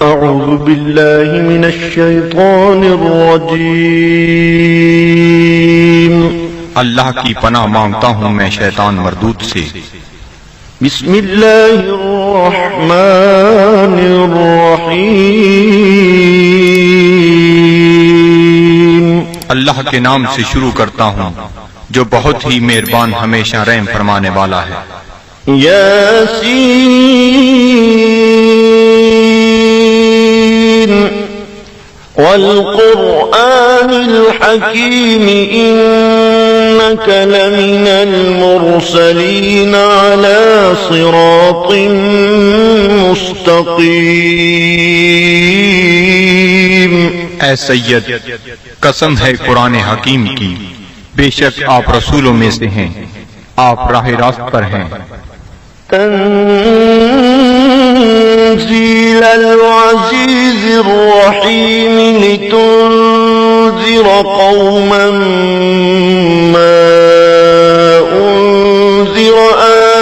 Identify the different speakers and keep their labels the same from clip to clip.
Speaker 1: اعوذ باللہ من الشیطان الرجیم
Speaker 2: اللہ کی پناہ مانگتا ہوں میں شیطان مردود سے۔
Speaker 1: بسم اللہ الرحمن الرحیم
Speaker 2: اللہ کے نام سے شروع کرتا ہوں جو بہت ہی مہربان ہمیشہ رحم فرمانے والا ہے۔
Speaker 1: یاسین والقرآن الحکیم انک لمن المرسلین علی صراط مستقیم۔
Speaker 2: اے سید، قسم ہے قرآن حکیم کی، بے شک آپ رسولوں میں سے ہیں، آپ راہ راست پر ہیں۔
Speaker 1: تنزیل العزیز الرحیم لتنذر قوما ما انذر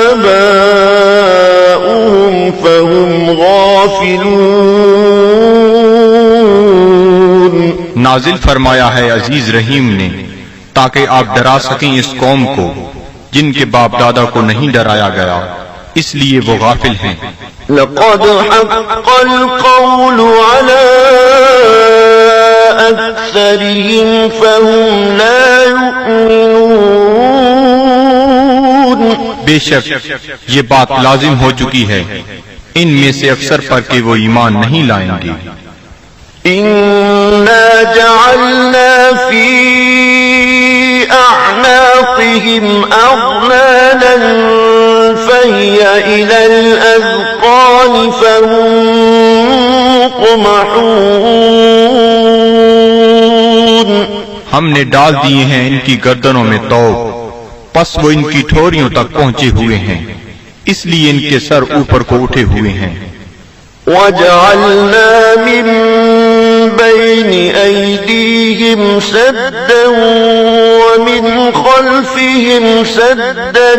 Speaker 1: آباؤهم فهم غافلون۔
Speaker 2: نازل فرمایا ہے عزیز رحیم نے تاکہ آپ ڈرا سکیں اس قوم کو جن کے باپ دادا کو نہیں ڈرایا گیا، اس لیے وہ غافل ہیں۔
Speaker 1: لقد حق القول على أكثرهم فهم لا يؤمنون۔
Speaker 2: بے شک یہ بات لازم ہو چکی ہے ان میں سے اکثر پر کہ وہ ایمان نہیں لائیں گے۔
Speaker 1: إنا جعلنا في أعناقهم أغلالا فهي إلى الأذقان فهم مقمحون۔
Speaker 2: ہم نے ڈال دیے ہیں ان کی گردنوں میں طوق، پس وہ ان کی ٹھوریوں تک پہنچے ہوئے ہیں، اس لیے ان کے سر اوپر کو اٹھے ہوئے ہیں۔
Speaker 1: وَجَعَلْنَا مِن بَيْنِ أَيْدِيهِمْ سَدًّا وَمِنْ خَلْفِهِمْ سَدًّا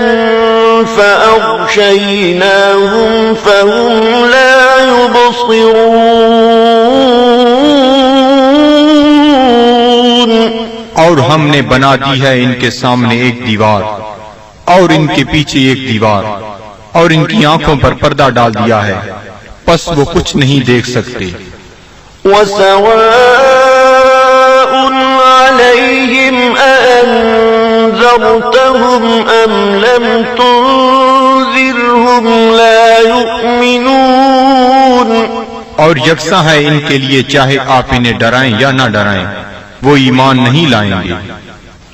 Speaker 1: فَأَغْشَيْنَاهُمْ فَهُمْ لَا يُبْصِرُونَ۔
Speaker 2: اور ہم نے بنا دی ہے ان کے سامنے ایک دیوار اور ان کے پیچھے ایک دیوار، اور ان کی آنکھوں پر پردہ ڈال دیا ہے، پس وہ کچھ نہیں دیکھ سکتے۔
Speaker 1: وَسَوَاءٌ عَلَيْهِمْ أَأَنذَرْتَهُمْ أَمْ لَمْ تُنذِرْهُمْ لَا يُؤْمِنُونَ۔
Speaker 2: اور یکساں ہے ان کے لیے چاہے آپ انہیں ڈرائیں یا نہ ڈرائیں، وہ ایمان نہیں لائیں گے۔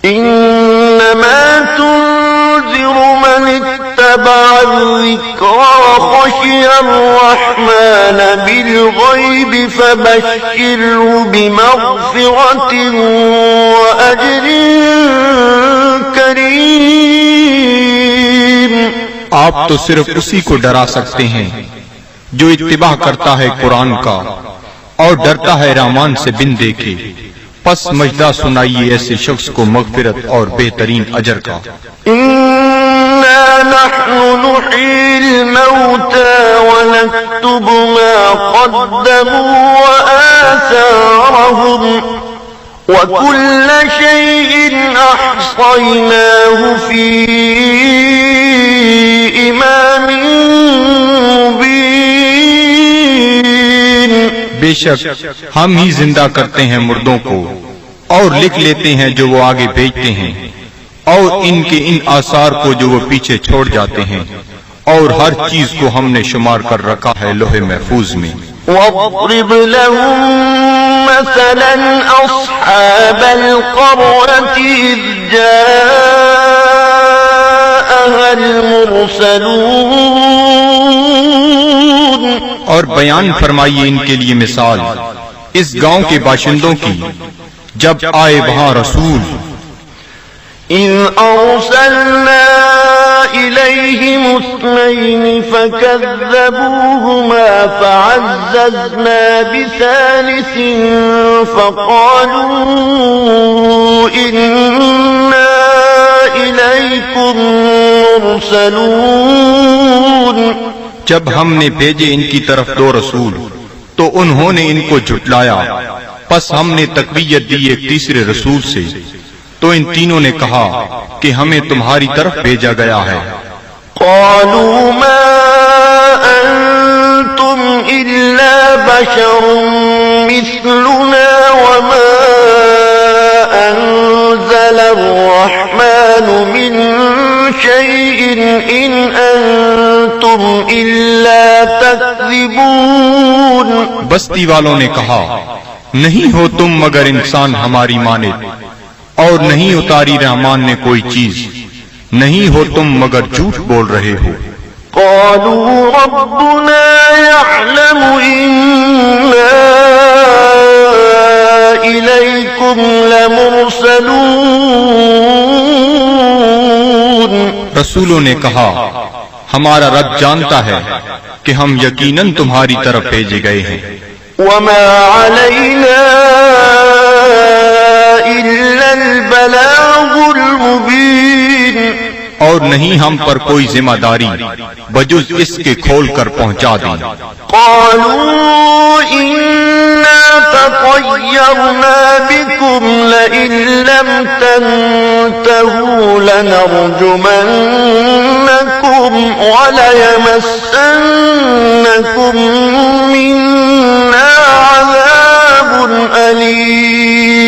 Speaker 1: إِنَّمَا تُنذِرُ مَنِ اتَّبَعَ الذِّكْرَ وَخَشِيَ الرَّحْمَنَ بِالْغَيْبِ فَبَشِّرْهُ بِمَغْفِرَةٍ وَأَجْرٍ كَرِيمٍ۔
Speaker 2: آپ تو صرف اسی کو ڈرا سکتے ہیں جو اتباع کرتا ہے قرآن کا اور ڈرتا ہے رحمان سے بن دیکھے، پس مجدہ سنائیے ایسے شخص کو مغفرت اور بہترین اجر کا۔
Speaker 1: إِنَّا نَحْنُ نُحْيِي الْمَوْتَى وَنَكْتُبُ مَا قَدَّمُوا وَآثَارَهُمْ وَكُلَّ شَيْءٍ أَحْصَيْنَاهُ فِي إِمَامٍ مُبِينٍ۔
Speaker 2: بے شک ہم ہی زندہ کرتے ہیں مردوں کو اور لکھ لیتے ہیں جو وہ آگے بھیجتے ہیں، اور ان کے ان آثار کو جو وہ پیچھے چھوڑ جاتے ہیں، اور ہر چیز کو ہم نے شمار کر رکھا ہے لوح محفوظ میں۔
Speaker 1: وَاضْرِبْ لَهُم مَّثَلًا أَصْحَابَ الْقَرْيَةِ إِذْ جَاءَهَا الْمُرْسَلُونَ۔
Speaker 2: اور بیان فرمائیے ان کے لیے مثال اس گاؤں کے باشندوں کی جب آئے وہاں رسول۔
Speaker 1: إِذْ أَرْسَلْنَا إِلَيْهِمُ اثْنَيْنِ فَكَذَّبُوهُمَا فَعَزَّزْنَا بِثَالِثٍ فَقَالُوا إِنَّا إِلَيْكُمْ مُرْسَلُونَ۔
Speaker 2: جب ہم نے بھیجے ان کی طرف دو رسول تو تو انہوں نے ان کو جھٹلایا، پس ہم نے تقویت دی ایک تیسرے رسول سے، تو ان تینوں نے کہا کہ ہمیں تمہاری طرف بھیجا گیا ہے۔
Speaker 1: قالوا ما أنتم إلا بشر مثلنا وما أنزل الرحمن من شيء إن أنتم إلا تكذبون۔
Speaker 2: بستی والوں نے کہا، نہیں ہو تم مگر انسان ہماری مانند، اور نہیں اتاری رحمان نے کوئی چیز، نہیں ہو تم مگر جھوٹ بول رہے ہو۔
Speaker 1: قالوا ربنا يعلم إنا إليكم لمرسلون۔
Speaker 2: رسولوں نے کہا، ہمارا رب جانتا ہے کہ ہم یقیناً تمہاری طرف بھیجے گئے ہیں۔
Speaker 1: وما علينا إلا البلاغ المبين۔
Speaker 2: اور نہیں ہم پر کوئی ذمہ داری بجز اس کے کھول کر پہنچا دیں۔
Speaker 1: قالوا إنا تطيرنا بكم لئن لم تنتهوا لنرجمنكم وليمسنكم منا عذاب أليم۔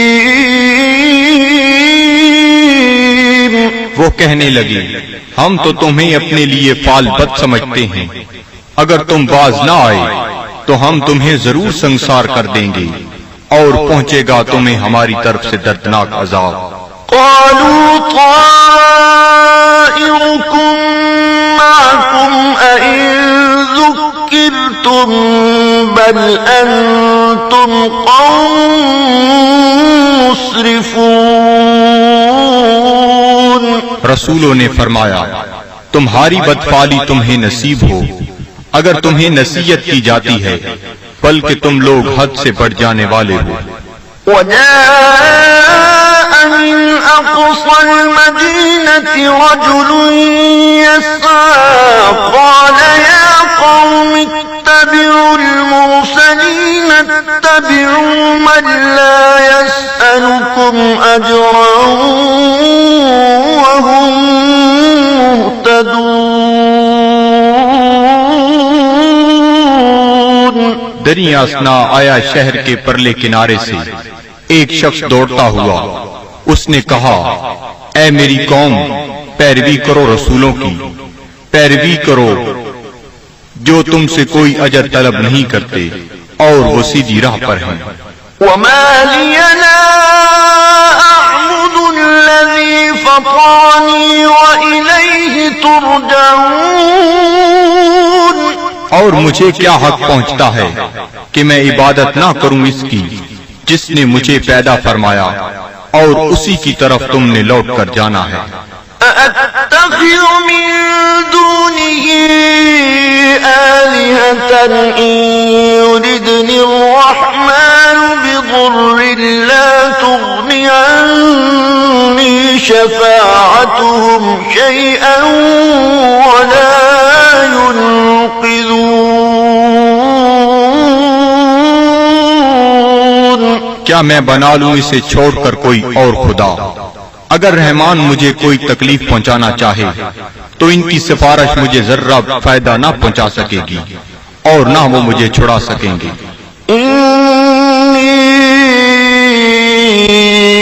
Speaker 2: وہ کہنے لگے، ہم تو تمہیں اپنے لیے فال بد سمجھتے ہیں، اگر تم باز نہ آئے تو ہم تمہیں ضرور سنسار کر دیں گے، اور پہنچے گا تمہیں ہماری طرف سے دردناک عذاب۔
Speaker 1: قالوا طائركم معكم أئن ذكرتم بل أنتم قوم مسرفون۔
Speaker 2: رسولوں نے فرمایا، تمہاری بدفعلی تمہیں نصیب ہو اگر تمہیں نصیحت کی جاتی ہے، بلکہ تم لوگ حد سے بڑھ جانے والے ہو۔
Speaker 1: وجاء من أقصى المدينة رجل يسعى قال يا قوم اتبعوا المرسلين اتبعوا من لا يسألكم أجرا وهم مهتدون۔
Speaker 2: دریا اثنا آیا شہر کے پرلے کنارے سے ایک شخص دوڑتا ہوا، اس نے کہا، اے میری قوم، پیروی کرو رسولوں کی، پیروی کرو جو تم سے کوئی اجر طلب نہیں کرتے اور وہ سیدھی راہ پر ہیں۔
Speaker 1: وما لي لا أعبد الذي فطرني وإليه ترجعون۔
Speaker 2: اور مجھے کیا حق پہنچتا ہے کہ میں عبادت نہ کروں اس کی جس نے مجھے پیدا فرمایا اور اسی کی طرف تم نے لوٹ کر جانا ہے۔
Speaker 1: أأتخذ من دونه آلهة إن يردني الرحمن بضر لا تغني عني شفاعتهم شيئا ولا ينقذون۔
Speaker 2: کیا میں بنا لوں اسے چھوڑ کر کوئی اور خدا؟ اگر رحمان مجھے کوئی تکلیف پہنچانا چاہے تو ان کی سفارش مجھے ذرہ فائدہ نہ پہنچا سکے گی اور نہ وہ مجھے چھڑا سکیں گے۔
Speaker 1: إني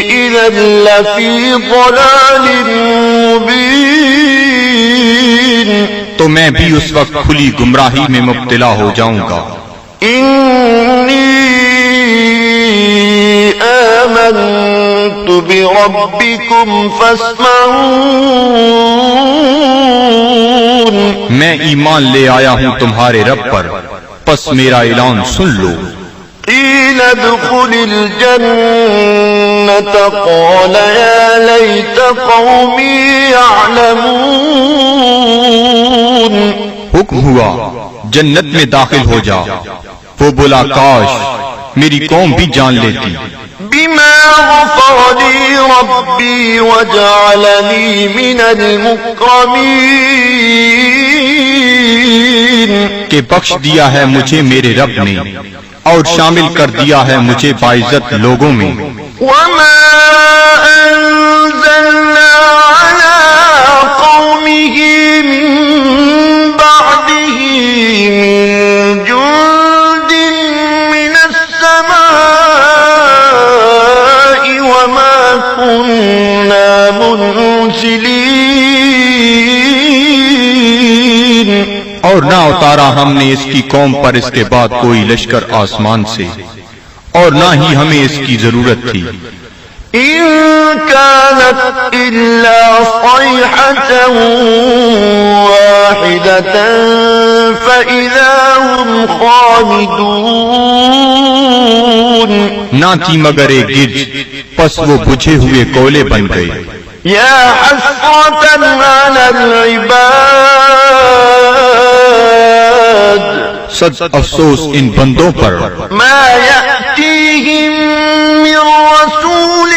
Speaker 1: إذا لفي ضلال مبين۔
Speaker 2: تو میں بھی اس وقت کھلی گمراہی میں مبتلا ہو جاؤں گا۔
Speaker 1: إني آمنت بربكم فاسمعون۔
Speaker 2: میں ایمان لے آیا ہوں تمہارے رب پر، پس میرا اعلان سن لو۔
Speaker 1: قيل ادخل الجنة قال يا ليت قومي يعلمون۔
Speaker 2: حکم ہوا جنت میں داخل ہو جا، وہ بولا کاش میری قوم بھی جان لیتی۔
Speaker 1: بما غفر لي ربي وجعلني من المكرمين۔
Speaker 2: کہ بخش دیا ہے مجھے میرے رب نے اور شامل کر دیا ہے مجھے باعزت لوگوں میں۔
Speaker 1: وما أنزلنا على قومه من بعده من جند من السماء وما كنا منزلين،
Speaker 2: اور نہ اتارا ہم نے اس کی قوم پر اس کے بعد کوئی لشکر آسمان سے، اور نہ ہی ہمیں اس کی ضرورت تھی۔
Speaker 1: إن كانت إلا صيحة واحدة فإذا هم خامدون،
Speaker 2: نہ تھی مگر ایک گرج، پس وہ بجھے ہوئے کولے بن گئے۔
Speaker 1: يا حسرة على العباد،
Speaker 2: صد افسوس ان بندوں پر،
Speaker 1: ما يأتيهم من رسول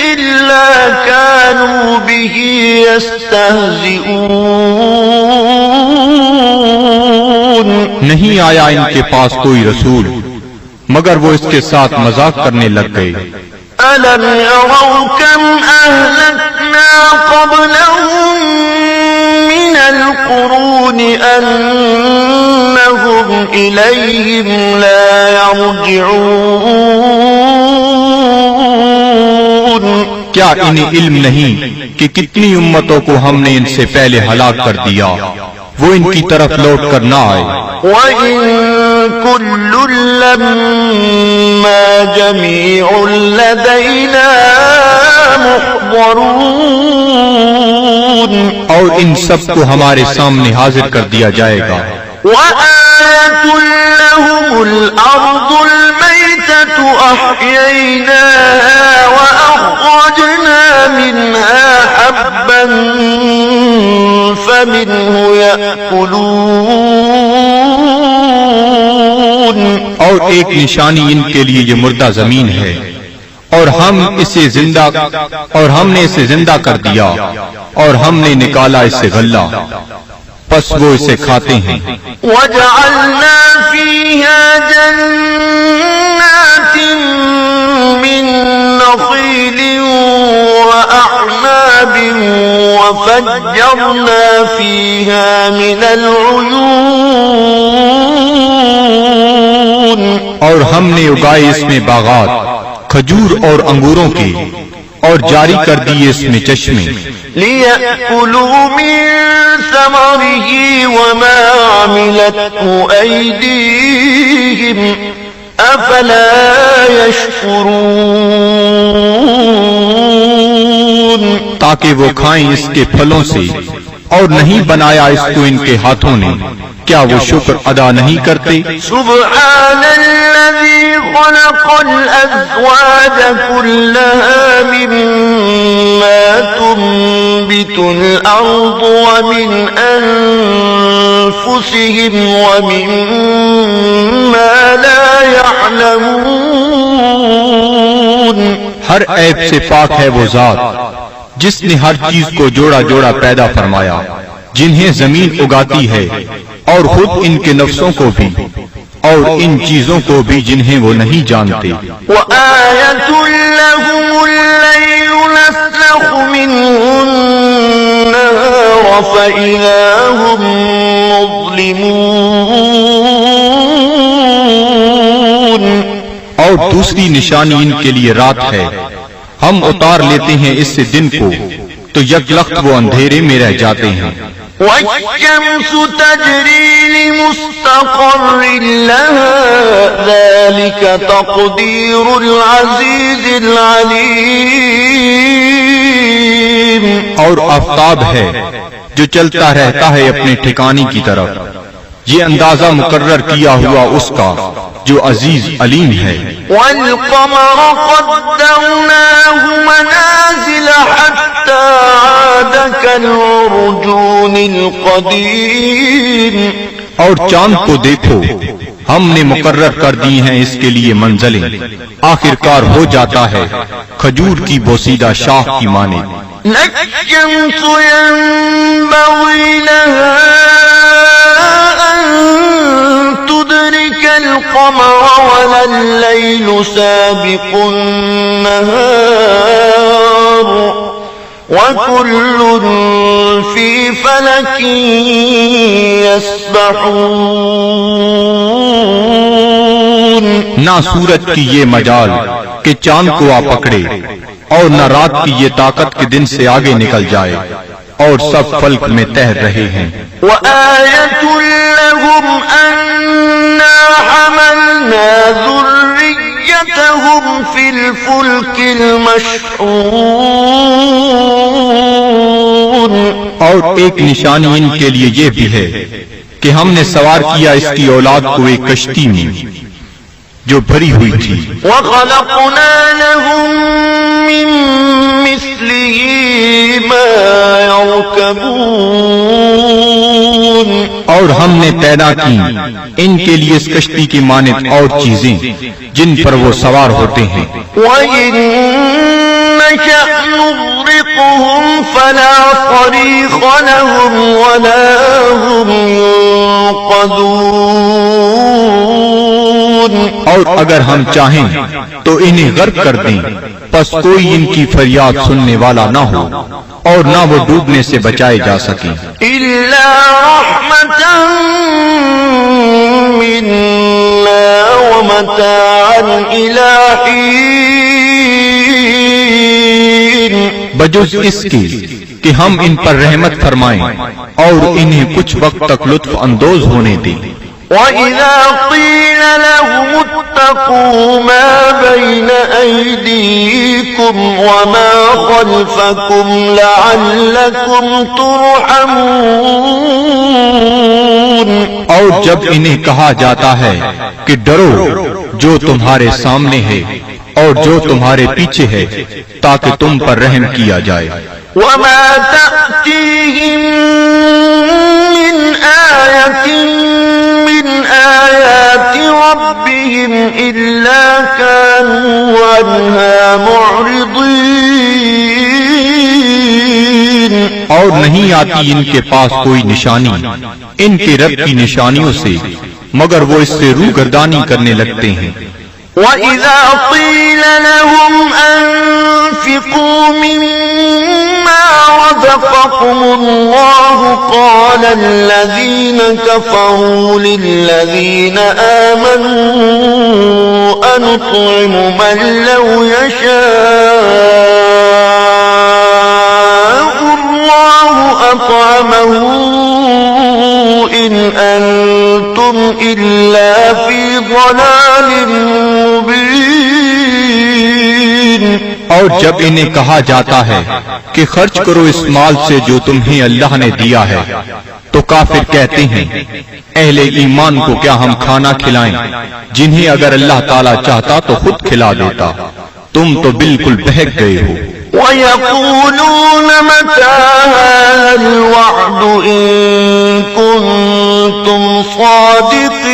Speaker 1: إلا كانوا به يستهزئون،
Speaker 2: نہیں آیا ان کے پاس کوئی رسول مگر وہ اس کے ساتھ مذاق کرنے لگ گئے۔
Speaker 1: ألم يروا كم أهلكنا قبلهم من القرون أنهم إليهم لا يرجعون،
Speaker 2: کیا انہیں علم نہیں کہ کتنی امتوں کو ہم نے ان سے پہلے ہلاک کر دیا، وہ ان کی طرف لوٹ کر نہ آئے۔
Speaker 1: وَإِن كُلٌّ لَّمَّا جَمِيعٌ لَّدَيْنَا مُحْضَرُونَ،
Speaker 2: اور ان سب کو ہمارے سامنے حاضر کر دیا جائے گا۔
Speaker 1: وَآيَةٌ لَّهُمُ الْأَرْضُ الْمَيْتَةُ أَحْيَيْنَاهَا وَأَخْرَجْنَا مِنْهَا حَبًّا فَمِنْهُ يَأْكُلُونَ،
Speaker 2: اور ایک نشانی ان کے لیے یہ مردہ زمین ہے، اور ہم نے اسے زندہ کر دیا، اور ہم نے نکالا اس سے غلہ، پس وہ اسے کھاتے ہیں۔
Speaker 1: وَجَعَلْنَا فِيهَا جَنَّاتٍ مِّن نَّخِيلٍ وَأَعْنَابٍ وَفَجَّرْنَا فِيهَا مِنَ الْعُيُونِ،
Speaker 2: اور ہم نے اگائے اس میں باغات کھجور اور انگوروں کے، اور جاری کر دیے اس میں چشمے،
Speaker 1: لِيَأْكُلُوا مِن ثَمَرِهِ وَمَا عَمِلَتْهُ أَيْدِيهِمْ أَفَلَا يَشْكُرُونَ،
Speaker 2: تاکہ وہ کھائیں اس کے پھلوں سے، اور نہیں بنایا اس کو ان کے ہاتھوں نے، کیا وہ شکر ادا نہیں کرتے؟
Speaker 1: سبحان الذي خلق الأزواج كلها مما تنبت الأرض ومن أنفسهم ومما لا يعلمون،
Speaker 2: ہر عیب سے پاک ہے وہ ذات جس نے ہر چیز کو جوڑا جوڑا پیدا فرمایا، جنہیں زمین اگاتی ہے، اور خود ان کے نفسوں کو بھی، اور ان چیزوں کو بھی جنہیں وہ نہیں جانتے۔
Speaker 1: وَآيَةٌ لَّهُمُ اللَّيْلُ نَسْلَخُ مِنْهُ النَّهَارَ فَإِذَا هُم مُّظْلِمُونَ،
Speaker 2: اور دوسری نشانی ان کے لیے رات ہے، ہم اتار لیتے ہیں اس سے دن کو، تو یک لخت وہ اندھیرے میں رہ جاتے ہیں۔
Speaker 1: وَالشَّمْسُ تَجْرِي لِمُسْتَقَرٍّ لَّهَا ذَلِكَ تَقْدِيرُ الْعَزِيزِ الْعَلِيمِ،
Speaker 2: اور آفتاب ہے جو چلتا رہتا ہے اپنے ٹھکانے کی طرف، یہ اندازہ مقرر کیا ہوا اس کا جو عزیز علیم ہے۔
Speaker 1: وَالْقَمَرَ قَدَّرْنَاهُ مَنَازِلَ حَتَّى عَادَ كَالْعُرْجُونِ الْقَدِيمِ،
Speaker 2: اور چاند کو دیکھو، ہم نے مقرر کر دی ہیں اس کے لیے منزلیں، آخر کار ہو جاتا ہے کھجور کی بوسیدہ شاخ کی مانند۔
Speaker 1: لَلشَّمْسُ يَنبَغِي لَهَا أَن تدرك القمر ولا الليل سابق النهار وكل في فلك يسبحون.
Speaker 2: نہ سورج کی یہ مجال کہ چاند کو آ پکڑے، اور نہ رات کی یہ طاقت کہ دن سے آگے نکل جائے، اور سب فلک میں تیر رہے ہیں.
Speaker 1: وآية لهم أنا حملنا ذريتهم في الفلك المشحون.
Speaker 2: اور ایک نشانی ان کے لیے یہ بھی ہے کہ ہم نے سوار کیا اس کی اولاد کو ایک کشتی میں جو بھری ہوئی تھی.
Speaker 1: وخلقنا لهم من مثله ما يركبون.
Speaker 2: اور ہم نے پیدا کی ان کے لیے اس کشتی کی مانند اور چیزیں جن پر وہ سوار ہوتے ہیں.
Speaker 1: وَإِن نَّشَأْ نُغْرِقْهُمْ فَلَا صَرِيخَ لَهُمْ وَلَا هُمْ يُنقَذُونَ.
Speaker 2: اور اگر ہم چاہیں تو انہیں غرق کر دیں، پس کوئی ان کی فریاد سننے والا نہ ہو اور نہ وہ ڈوبنے سے بچائے جا سکیں.
Speaker 1: إِلَّا رَحْمَةً مِّنَّا وَمَتَاعًا إِلَىٰ حِينٍ.
Speaker 2: بجز اس کے کہ ہم ان پر رحمت فرمائیں اور انہیں کچھ وقت تک لطف اندوز ہونے دیں.
Speaker 1: وَإِذَا قِيلَ لَهُمُ اتَّقُوا مَا بَيْنَ أَيْدِيكُمْ وَمَا خَلْفَكُمْ لَعَلَّكُمْ تُرْحَمُونَ.
Speaker 2: اور جب انہیں کہا جاتا ہے کہ ڈرو جو تمہارے سامنے ہے اور جو تمہارے پیچھے ہے تاکہ تم پر رحم کیا جائے.
Speaker 1: وَمَا تَأْتِيهِم مِّنْ آيَةٍ مِّنْ آيَاتِ رَبِّهِمْ إِلَّا كَانُوا عَنْهَا مُعْرِضِينَ.
Speaker 2: اور نہیں آتی ان کے پاس کوئی نشانی ان کے رب کی نشانیوں سے مگر وہ اس سے روگردانی کرنے لگتے ہیں.
Speaker 1: وَإِذَا قِيلَ لَهُمْ أَنفِقُوا مِمَّا رَزَقَكُمُ اللَّهُ قَالَ الَّذِينَ كَفَرُوا لِلَّذِينَ آمَنُوا أَنُطْعِمُ مَن لَّوْ يَشَاءُ اللَّهُ أَطْعَمَهُ إِنْ أَنتُمْ إِلَّا فِي ضَلَالٍ مُبِينٍ.
Speaker 2: اور جب انہیں کہا جاتا ہے کہ خرچ کرو اس مال سے جو تمہیں اللہ نے دیا ہے تو کافر کہتے ہیں اہل ایمان کو کیا ہم کھانا کھلائیں جنہیں اگر اللہ تعالیٰ چاہتا تو خود کھلا دیتا، تم تو بالکل بہک گئے ہو.
Speaker 1: وَيَقُولُونَ مَتَىٰ هَٰذَا الْوَعْدُ إِن كُنتُمْ صَادِقِينَ.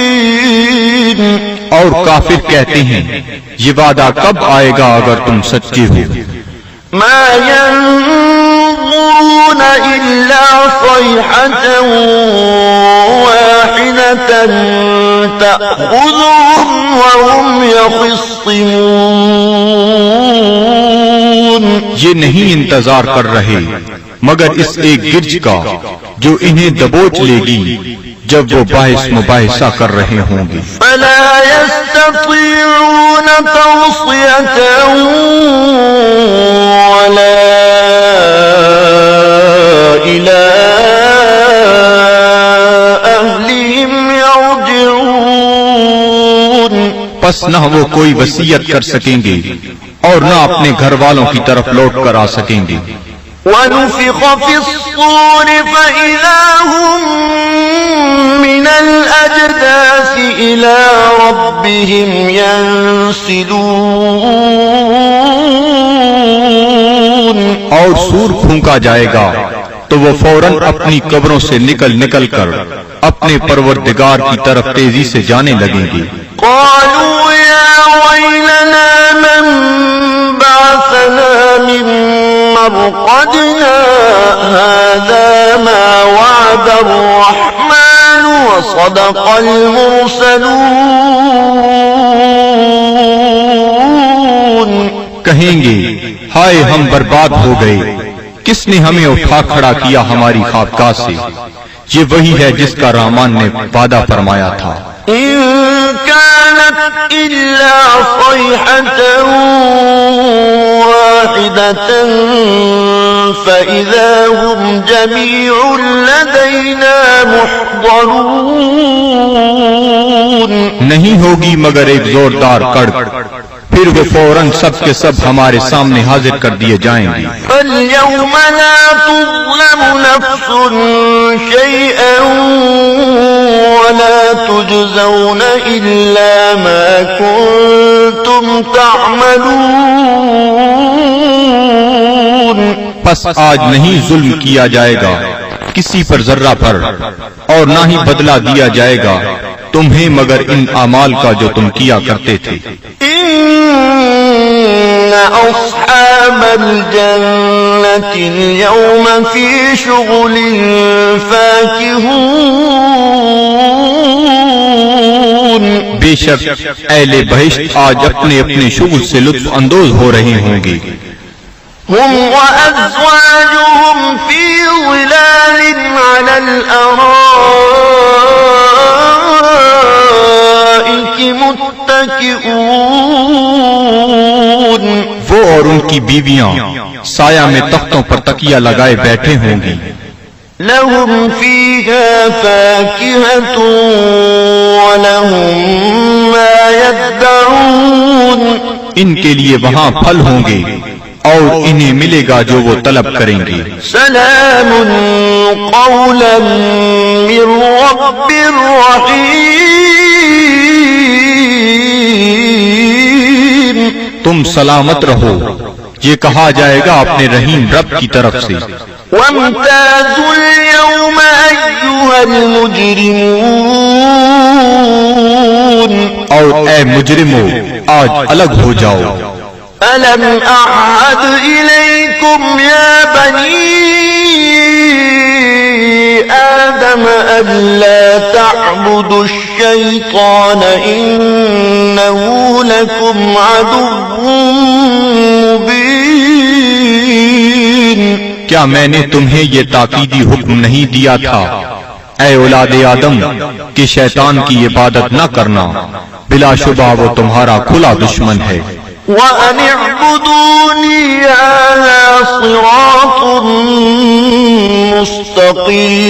Speaker 2: اور کافر کہتے ہیں یہ وعدہ کب آئے گا اگر تم سچے ہو.
Speaker 1: مَا يَنظُرُونَ إِلَّا صَيْحَةً وَاحِدَةً تَأْخُذُهُمْ وَهُمْ يَخِصِّمُونَ.
Speaker 2: یہ نہیں انتظار کر رہے مگر اس ایک گرج کا جو انہیں دبوچ لے گی جب وہ باعث مباحثہ کر رہے ہوں گے.
Speaker 1: فَلَا يَسْتَطِيعُونَ تَوْصِيَةً وَلَا إِلَىٰ أَهْلِهِمْ يَرْجِعُونَ.
Speaker 2: پس نہ وہ کوئی وصیت کر سکیں گے اور نہ اپنے گھر والوں کی طرف لوٹ کر آ سکیں گے.
Speaker 1: وَنُفِخَ فِي الصُّورِ فَإِذَا هُم مِّنَ الْأَجْدَاثِ إِلَىٰ رَبِّهِمْ يَنسِلُونَ.
Speaker 2: اور سور پھونکا جائے گا تو وہ فوراً اپنی قبروں سے نکل کر اپنے پروردگار کی طرف تیزی سے جانے لگیں گے.
Speaker 1: قالوا يا ويلنا من بعثنا من مرقدنا هذا ما وعد الرحمن وصدق المرسلون.
Speaker 2: کہیں گے ہائے ہم برباد ہو گئے، کس نے ہمیں اٹھا کھڑا کیا ہماری خوابگاہ سے؟ یہ وہی ہے جس کا رحمان نے وعدہ فرمایا تھا.
Speaker 1: إن كانت إلا صيحة واحدة فإذا هم جميع لدينا محضرون.
Speaker 2: نہیں ہوگی مگر ایک زوردار کڑک، پھر وہ فوراً سب کے سب ہمارے سامنے حاضر کر دیے جائیں گے.
Speaker 1: فاليوم لا تظلم نفس شيئا ولا تجزون إلا ما كنتم تعملون.
Speaker 2: پس آج نہیں ظلم کیا جائے گا کسی پر ذرہ پر، اور نہ ہی بدلہ دیا جائے گا تمہیں مگر ان اعمال کا جو تم کیا کرتے تھے.
Speaker 1: إن أصحاب الجنة اليوم في شغل فاكهون.
Speaker 2: بے شک اہل بہشت آج اپنے اپنے شغل سے لطف اندوز ہو رہے ہوں گے.
Speaker 1: هم وأزواجهم في ظلال على الأرائك متكئون.
Speaker 2: وہ اور ان کی بیویاں سایہ میں تختوں پر تکیہ لگائے بیٹھے ہوں گی.
Speaker 1: لهم فيها فاكهة ولهم ما يدعون.
Speaker 2: ان کے لیے وہاں پھل ہوں گے اور انہیں ملے گا جو وہ طلب کریں گے.
Speaker 1: سلام قولا من رب رحیم.
Speaker 2: تم سلامت رہو، یہ کہا جائے گا اپنے رحیم رب کی طرف سے.
Speaker 1: وامتازوا اليوم أيها المجرمون.
Speaker 2: اور اے مجرمو آج الگ ہو جاؤ.
Speaker 1: ألم أعهد إليكم يا بني آدم ألا تعبدوا الشيطان إنه لكم عدو مبين.
Speaker 2: کیا میں نے تمہیں یہ تاکیدی حکم نہیں دیا تھا اے اولاد آدم کہ شیطان کی عبادت نہ کرنا، بلا شبہ وہ تمہارا کھلا دشمن ہے.
Speaker 1: وَأَنِ اعْبُدُونِي هَذَا صِرَاطٌ مُسْتَقِيمٌ.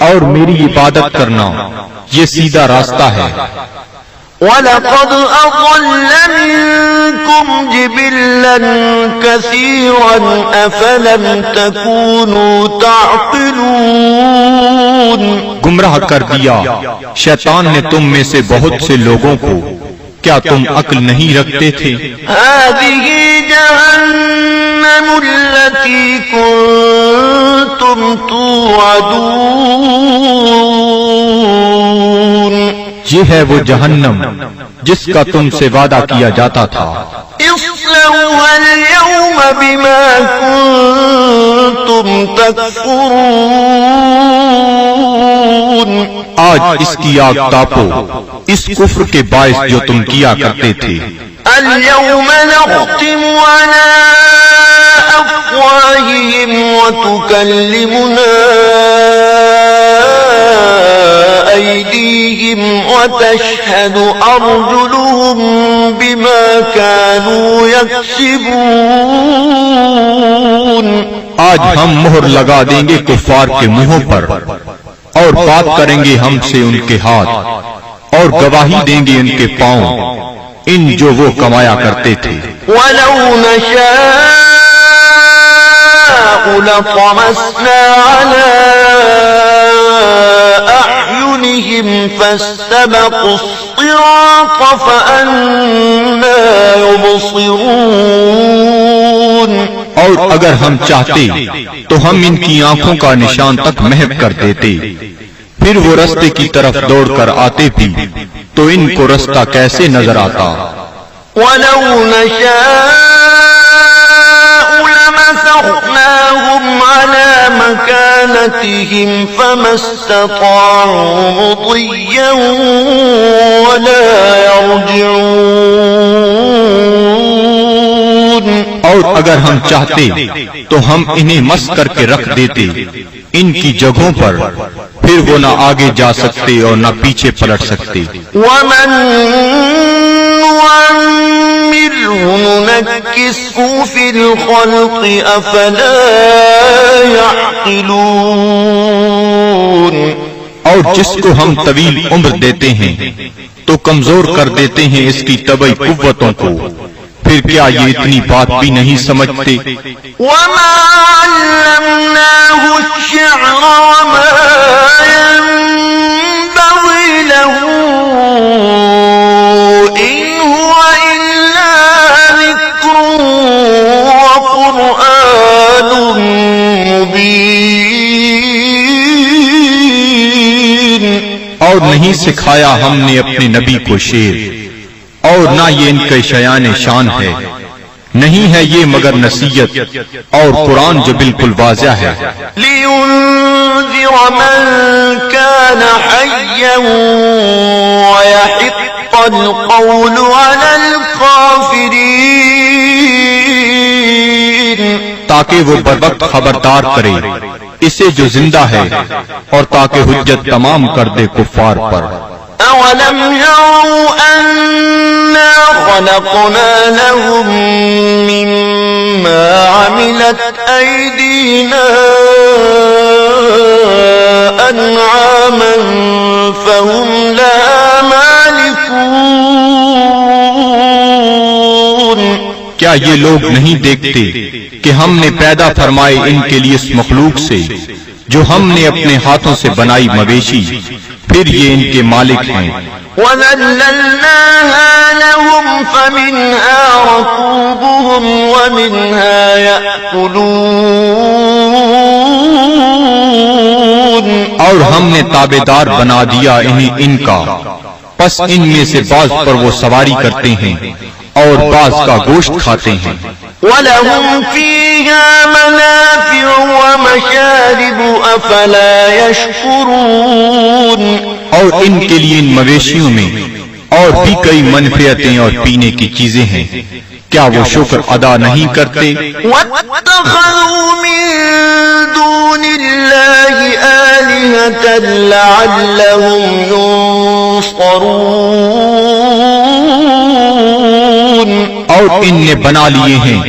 Speaker 2: اور میری عبادت کرنا یہ سیدھا راستہ ہے.
Speaker 1: وَلَقَدْ أَضَلَّ مِنكُمْ جِبِلًّا كَثِيرًا أَفَلَمْ تَكُونُوا تَعْقِلُونَ.
Speaker 2: گمراہ کر دیا شیطان نے تم میں سے بہت سے لوگوں کو، کیا تم عقل نہیں رکھتے تھے؟
Speaker 1: هَذِهِ جَهَنَّمُ الَّتِي كُنتُمْ تُوعَدُونَ.
Speaker 2: یہ ہے وہ جہنم جس کا تم سے وعدہ کیا جاتا تھا.
Speaker 1: اصلوها اليوم بما كنتم تكفرون.
Speaker 2: آج اس کی آگ تاپو اس کفر کے باعث جو تم کیا کرتے تھے.
Speaker 1: اليوم نختم على أفواههم وتكلمنا أيديهم وتشهد أرجلهم بما كانوا يكسبون.
Speaker 2: آج ہم مہر لگا دیں گے کفار کے منہوں پر، اور بات کریں گے ہم سے ان کے ہاتھ، اور گواہی دیں گے ان کے پاؤں ان جو وہ کمایا کرتے تھے.
Speaker 1: وَلَوْ نَشَاءُ لَطَمَسْنَا عَلَىٰ أَعْيُنِهِمْ فَاسْتَبَقُوا الصِّرَاطَ فَأَنَّىٰ يُبْصِرُونَ.
Speaker 2: اور اگر ہم چاہتے تو ہم ان کی آنکھوں کا نشان تک محو کر دیتے، پھر وہ رستے کی طرف دوڑ کر آتے بھی تو ان کو رستہ کیسے نظر آتا.
Speaker 1: وَلَوْ نَشَاءُ لَمَسَخْنَاهُمْ تركناهم على مكانتهم فما استطاعوا مضيا ولا يرجعون.
Speaker 2: اور اگر ہم چاہتے تو ہم انہیں مس کر کے رکھ دیتے ان کی جگہوں پر، پھر وہ نہ آگے جا سکتے اور نہ پیچھے پلٹ سکتے.
Speaker 1: ومن نعمره ننكسه في الخلق أفلا يعقلون.
Speaker 2: اور جس کو ہم طویل عمر دیتے ہیں تو کمزور کر دیتے ہیں اس کی طبعی قوتوں کو، پھر کیا یہ اتنی بات بھی نہیں سمجھتے؟
Speaker 1: وما علمناه الشعر وما ينبغي له إن هو إلا ذكر وقرآن مبين.
Speaker 2: اور نہیں سکھایا ہم نے اپنے نبی کو شعر، اور نہ یہ ان کے شیان شان ہے، نہیں ہے یہ مگر نصیحت اور قرآن جو بالکل واضح ہے.
Speaker 1: لِيُنذِرَ مَن كَانَ حَيًّا وَيَحِقَّ الْقَوْلُ عَلَى الْكَافِرِينَ.
Speaker 2: تاکہ وہ بروقت خبردار کرے اسے جو زندہ ہے، اور تاکہ حجت تمام کر دے کفار پر.
Speaker 1: أَوَلَمْ يَرَوْا أَنَّا خَلَقْنَا لَهُم مِّمَّا عَمِلَتْ أَيْدِينَا أَنْعَامًا فَهُمْ لَهَا مَالِكُونَ.
Speaker 2: کیا یہ لوگ نہیں دیکھتے کہ ہم نے پیدا فرمائے ان کے لیے اس مخلوق سے جو ہم نے اپنے ہاتھوں سے بنائی مویشی، پھر یہ ان کے مالک ہیں.
Speaker 1: وَذَلَّلْنَاهَا لَهُمْ فَمِنْهَا رَكُوبُهُمْ وَمِنْهَا يَأْكُلُونَ.
Speaker 2: اور ہم نے تابعدار بنا دیا انہیں ان کا، پس ان میں سے بعض پر وہ سواری کرتے ہیں اور بعض کا گوشت کھاتے ہیں.
Speaker 1: وَلَهُمْ فِيهَا مَنَافِعُ وَمَشَارِبُ أَفَلَا يَشْكُرُونَ. اور ان کے لیے ان مویشیوں میں اور بھی کئی منفعتیں اور پینے کی چیزیں ہیں، کیا وہ شکر ادا نہیں کرتے؟ وَاتَّخَذُوا مِن دُونِ اللَّهِ آلِهَةً لَعَلَّهُمْ يُنصَرُونَ.
Speaker 2: اور ان نے بنا لیے ہیں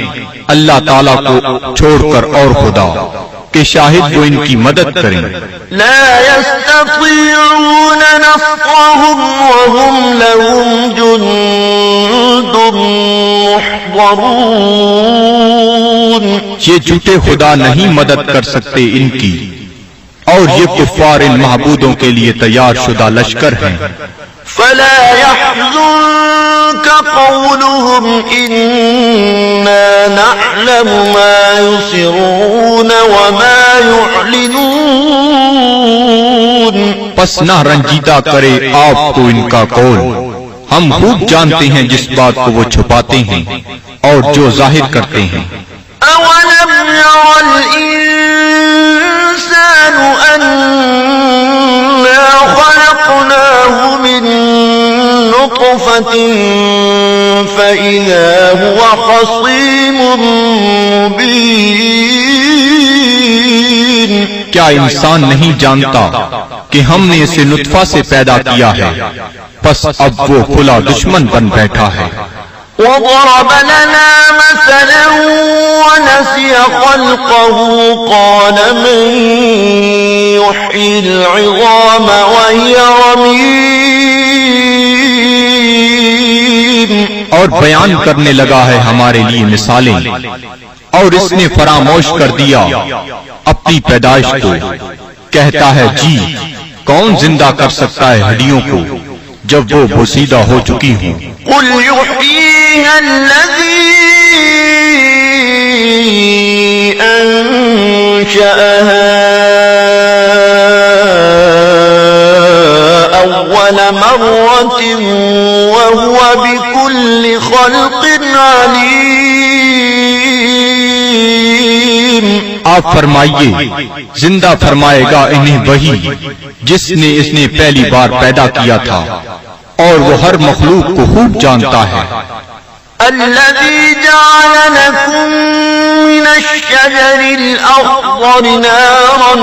Speaker 2: اللہ تعالیٰ کو چھوڑ کر اور خدا کہ شاہد وہ ان کی مدد کریں.
Speaker 1: لا يستطيعون نصرهم وهم لهم جند محضرون.
Speaker 2: یہ جھوٹے خدا نہیں مدد کر سکتے ان کی، اور یہ کفار ان معبودوں کے لیے تیار شدہ لشکر ہیں.
Speaker 1: فلا يحزنك قولهم إنا نعلم ما يسرون وما يعلنون.
Speaker 2: پس نہ رنجیدہ کرے آپ کو ان کا قول، ہم خوب جانتے ہیں جس بات کو وہ چھپاتے ہیں اور جو ظاہر کرتے ہیں.
Speaker 1: أولم ير الإنسان أنا خلقناه من نطفة فإذا هو خصيم مبين.
Speaker 2: کیا انسان نہیں جانتا کہ ہم نے اسے نطفہ سے پیدا کیا ہے، پس اب وہ کھلا دشمن بن بیٹھا ہے.
Speaker 1: وضرب لنا مثلا ونسي خلقه قال من يحيي العظام وهي رميم.
Speaker 2: اور بیان کرنے لگا ہے ہمارے لیے مثالیں، اور اس نے فراموش کر دیا اپنی پیدائش کو. کہتا ہے جی کون زندہ کر سکتا ہے ہڈیوں کو جب وہ بوسیدہ ہو چکی ہوں.
Speaker 1: قل يحييها الذي أنشأها أول مرة وهو بكل خلق عليم.
Speaker 2: آپ فرمائیے زندہ فرمائے گا انہیں وہی جس نے اس نے پہلی بار پیدا کیا تھا، اور وہ ہر مخلوق کو خوب جانتا ہے۔
Speaker 3: الذي جعل لكم من الشجر الأخضر نارا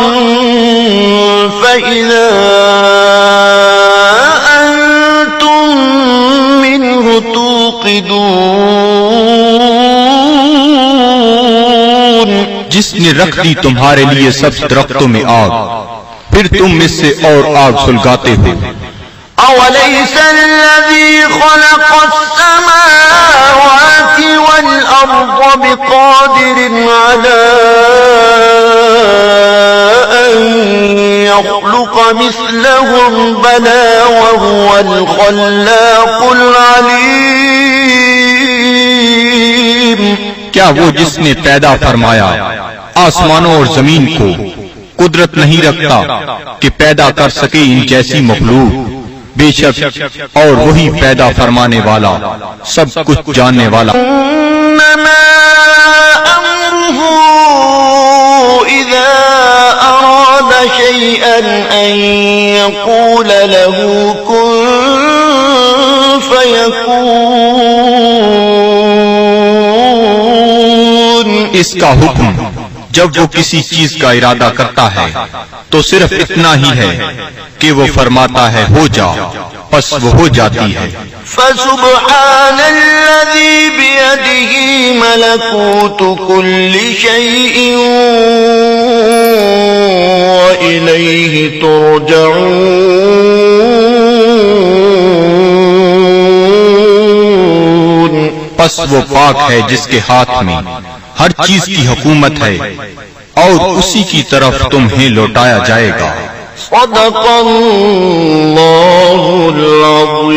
Speaker 3: فإذا أنتم منه توقدون،
Speaker 2: جس نے رکھ دی تمہارے لیے سب درختوں میں آگ، پھر تم اس سے اور آگ سلگاتے ہو۔
Speaker 3: أوليس الذي خلق السماوات والأرض بقادر على أن يخلق مثلهم بلى وهو الخلاق العليم؟
Speaker 2: کیا وہ جس نے پیدا فرمایا آسمانوں اور زمین کو قدرت نہیں رکھتا کہ پیدا کر سکے ان جیسی مخلوق؟ بے شک اور وہی پیدا فرمانے والا سب کچھ جاننے والا۔
Speaker 3: انما امره اذا اراد شيئا ان يقول له كن فيكون،
Speaker 2: اس کا حکم جب وہ کسی چیز کا ارادہ کرتا ہے تو صرف اتنا ہی ہے کہ وہ فرماتا ہے ہو جا، پس وہ ہو جاتی ہے۔
Speaker 3: فسبحان الذي بيده ملكوت كل شيء وإليه ترجعون،
Speaker 2: پس وہ پاک ہے جس کے ہاتھ میں ہر چیز کی حکومت ہے اور اسی کی طرف تمہیں لوٹایا جائے گا۔
Speaker 3: صدق اللہ العظیم۔